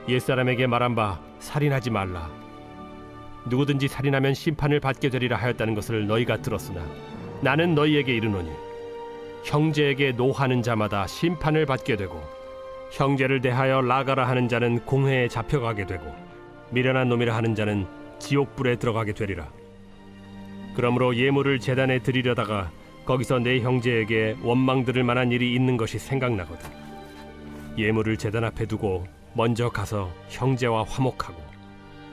옛사람에게 말한 바 살인하지 말라. 누구든지 살인하면 심판을 받게 되리라 하였다는 것을 너희가 들었으나 나는 너희에게 이르노니 형제에게 노하는 자마다 심판을 받게 되고 형제를 대하여 라가라 하는 자는 공회에 잡혀가게 되고 미련한 놈이라 하는 자는 지옥불에 들어가게 되리라. 그러므로 예물을 제단에 드리려다가 거기서 내 형제에게 원망 들을 만한 일이 있는 것이 생각나거든. 예물을 제단 앞에 두고 먼저 가서 형제와 화목하고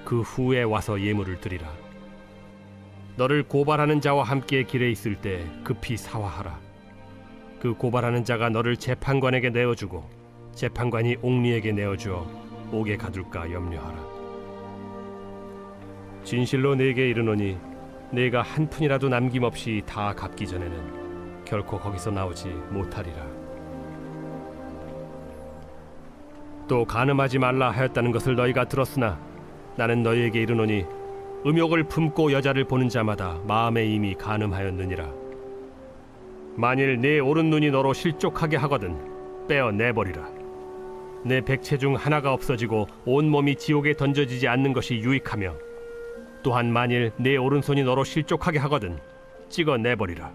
그 후에 와서 예물을 드리라. 너를 고발하는 자와 함께 길에 있을 때 급히 사화하라. 그 고발하는 자가 너를 재판관에게 내어주고 재판관이 옥리에게 내어주어 옥에 가둘까 염려하라. 진실로 네게 이르노니 네가 한 푼이라도 남김없이 다 갚기 전에는 결코 거기서 나오지 못하리라. 또 간음하지 말라 하였다는 것을 너희가 들었으나 나는 너희에게 이르노니 음욕을 품고 여자를 보는 자마다 마음에 이미 간음하였느니라. 만일 네 오른눈이 너로 실족하게 하거든 빼어 내버리라. 내 백체 중 하나가 없어지고 온몸이 지옥에 던져지지 않는 것이 유익하며 또한 만일 내 오른손이 너로 실족하게 하거든 찍어 내버리라.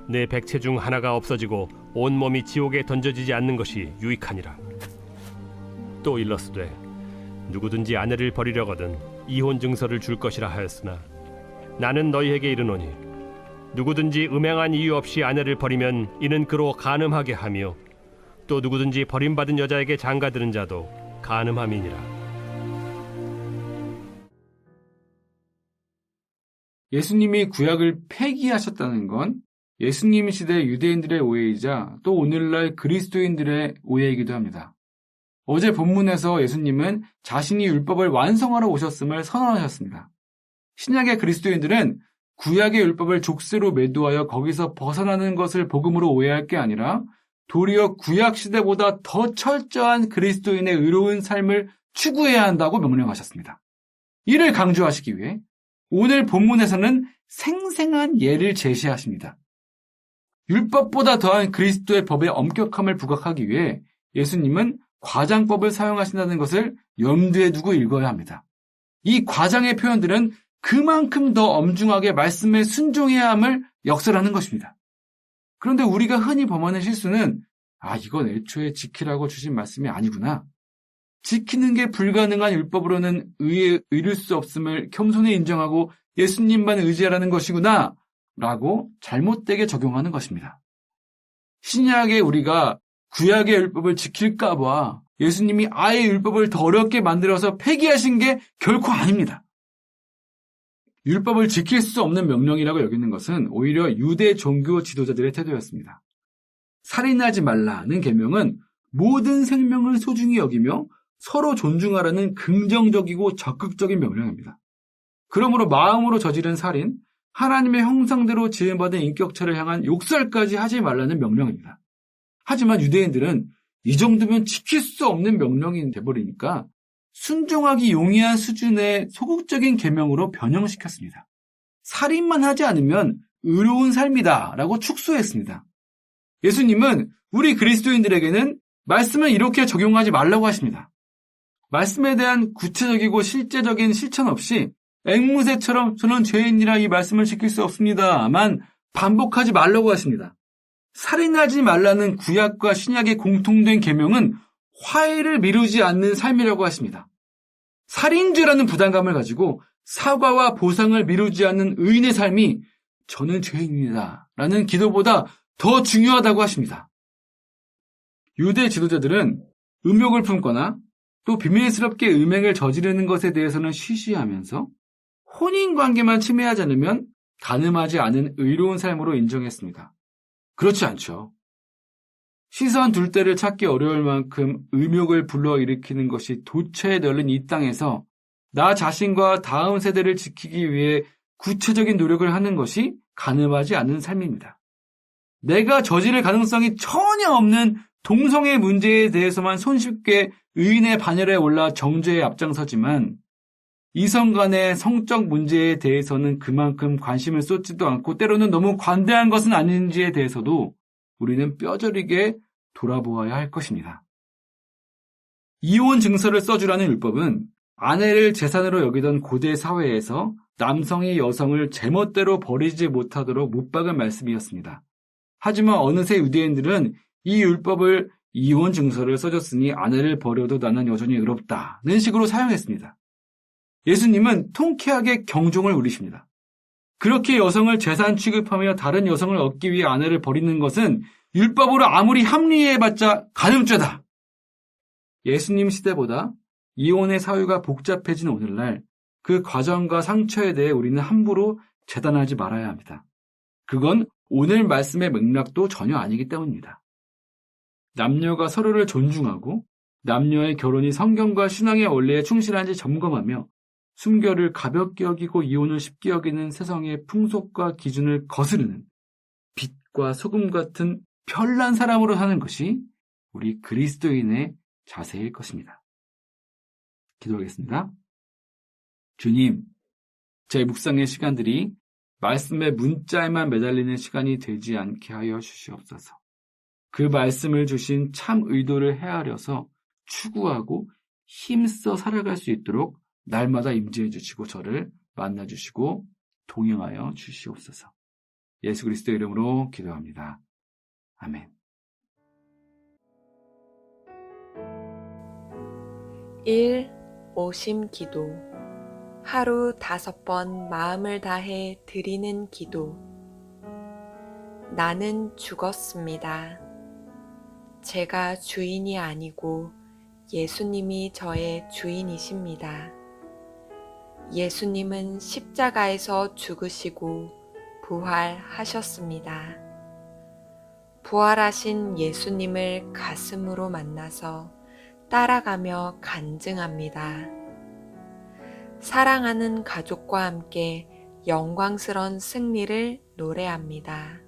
내 백체 중 하나가 없어지고 온몸이 지옥에 던져지지 않는 것이 유익하니라. 또 일렀으되 누구든지 아내를 버리려거든 이혼 증서를 줄 것이라 하였으나 나는 너희에게 이르노니 누구든지 음행한 이유 없이 아내를 버리면 이는 그로 간음하게 하며 또 누구든지 버림받은 여자에게 장가드는 자도 간음함이니라. 예수님이 구약을 폐기하셨다는 건 예수님 시대 유대인들의 오해이자 또 오늘날 그리스도인들의 오해이기도 합니다. 어제 본문에서 예수님은 자신이 율법을 완성하러 오셨음을 선언하셨습니다. 신약의 그리스도인들은 구약의 율법을 족쇄로 매도하여 거기서 벗어나는 것을 복음으로 오해할 게 아니라 도리어 구약 시대보다 더 철저한 그리스도인의 의로운 삶을 추구해야 한다고 명령하셨습니다. 이를 강조하시기 위해 오늘 본문에서는 생생한 예를 제시하십니다. 율법보다 더한 그리스도의 법의 엄격함을 부각하기 위해 예수님은 과장법을 사용하신다는 것을 염두에 두고 읽어야 합니다. 이 과장의 표현들은 그만큼 더 엄중하게 말씀에 순종해야 함을 역설하는 것입니다. 그런데 우리가 흔히 범하는 실수는 이건 애초에 지키라고 주신 말씀이 아니구나. 지키는 게 불가능한 율법으로는 의에 이를 수 없음을 겸손히 인정하고 예수님만 의지하라는 것이구나 라고 잘못되게 적용하는 것입니다. 신약에 우리가 구약의 율법을 지킬까 봐 예수님이 아예 율법을 더 어렵게 만들어서 폐기하신 게 결코 아닙니다. 율법을 지킬 수 없는 명령이라고 여기는 것은 오히려 유대 종교 지도자들의 태도였습니다. 살인하지 말라는 계명은 모든 생명을 소중히 여기며 서로 존중하라는 긍정적이고 적극적인 명령입니다. 그러므로 마음으로 저지른 살인, 하나님의 형상대로 지음받은 인격체를 향한 욕설까지 하지 말라는 명령입니다. 하지만 유대인들은 이 정도면 지킬 수 없는 명령이 돼버리니까 순종하기 용이한 수준의 소극적인 계명으로 변형시켰습니다. 살인만 하지 않으면 의로운 삶이다 라고 축소했습니다. 예수님은 우리 그리스도인들에게는 말씀을 이렇게 적용하지 말라고 하십니다. 말씀에 대한 구체적이고 실제적인 실천 없이 앵무새처럼 저는 죄인이라 이 말씀을 지킬 수 없습니다만 반복하지 말라고 하십니다. 살인하지 말라는 구약과 신약의 공통된 계명은 화해를 미루지 않는 삶이라고 하십니다. 살인죄라는 부담감을 가지고 사과와 보상을 미루지 않는 의인의 삶이 저는 죄인입니다 라는 기도보다 더 중요하다고 하십니다. 유대 지도자들은 음욕을 품거나 또 비밀스럽게 음행을 저지르는 것에 대해서는 쉬쉬하면서 혼인관계만 침해하지 않으면 간음하지 않은 의로운 삶으로 인정했습니다. 그렇지 않죠. 시선 둘 때를 찾기 어려울 만큼 음욕을 불러일으키는 것이 도처에 널린 이 땅에서 나 자신과 다음 세대를 지키기 위해 구체적인 노력을 하는 것이 간음하지 않는 삶입니다. 내가 저지를 가능성이 전혀 없는 동성애 문제에 대해서만 손쉽게 의인의 반열에 올라 정죄에 앞장서지만 이성 간의 성적 문제에 대해서는 그만큼 관심을 쏟지도 않고 때로는 너무 관대한 것은 아닌지에 대해서도 우리는 뼈저리게 돌아보아야 할 것입니다. 이혼 증서를 써주라는 율법은 아내를 재산으로 여기던 고대 사회에서 남성이 여성을 제멋대로 버리지 못하도록 못 박은 말씀이었습니다. 하지만 어느새 유대인들은 이 율법을 이혼 증서를 써줬으니 아내를 버려도 나는 여전히 의롭다는 식으로 사용했습니다. 예수님은 통쾌하게 경종을 울리십니다. 그렇게 여성을 재산 취급하며 다른 여성을 얻기 위해 아내를 버리는 것은 율법으로 아무리 합리해봤자 간음죄다. 예수님 시대보다 이혼의 사유가 복잡해진 오늘날 그 과정과 상처에 대해 우리는 함부로 재단하지 말아야 합니다. 그건 오늘 말씀의 맥락도 전혀 아니기 때문입니다. 남녀가 서로를 존중하고 남녀의 결혼이 성경과 신앙의 원리에 충실한지 점검하며 순결을 가볍게 여기고 이혼을 쉽게 여기는 세상의 풍속과 기준을 거스르는 빛과 소금 같은 별난 사람으로 사는 것이 우리 그리스도인의 자세일 것입니다. 기도하겠습니다. 주님, 제 묵상의 시간들이 말씀의 문자에만 매달리는 시간이 되지 않게 하여 주시옵소서. 그 말씀을 주신 참 의도를 헤아려서 추구하고 힘써 살아갈 수 있도록 날마다 임재해 주시고 저를 만나주시고 동행하여 주시옵소서. 예수 그리스도의 이름으로 기도합니다. 아멘. 1. 오심 기도. 하루 5번 마음을 다해 드리는 기도. 나는 죽었습니다. 제가 주인이 아니고 예수님이 저의 주인이십니다. 예수님은 십자가에서 죽으시고 부활하셨습니다. 부활하신 예수님을 가슴으로 만나서 따라가며 간증합니다. 사랑하는 가족과 함께 영광스러운 승리를 노래합니다.